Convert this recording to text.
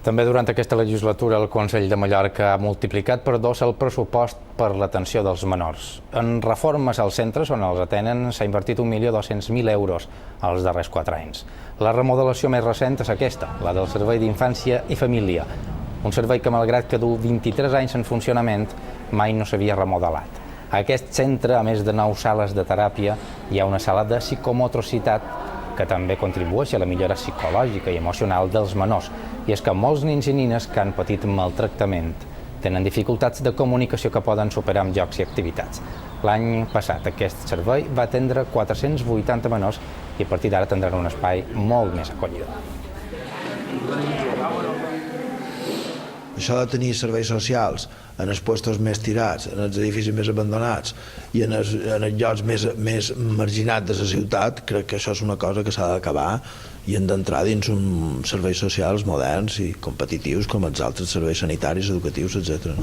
També durant aquesta legislatura el Consell de Mallorca ha multiplicat per 2 el pressupost per l'atenció dels menors. En reformes als centres on els atenen s'ha invertit 1.200.000 euros els darrers 4 anys. La remodelació més recent és aquesta, la del Servei d'Infància i Família, un servei que, malgrat que du 23 anys en funcionament, mai no s'havia remodelat. A aquest centre, a més de 9 sales de teràpia, hi ha una sala de psicomotricitat que també contribueix a la millora psicològica i emocional dels menors. I és que molts nens i nines que han patit maltractament tenen dificultats de comunicació que poden superar amb jocs i activitats. L'any passat aquest servei va atendre 480 menors i a partir d'ara tindran un espai molt més acollidor. Això de tenir serveis socials en els llocs més tirats, en els edificis més abandonats i en els llocs més marginats de la ciutat, crec que això és una cosa que s'ha d'acabar i hem d'entrar dins uns serveis socials moderns i competitius com els altres serveis sanitaris, educatius, etc.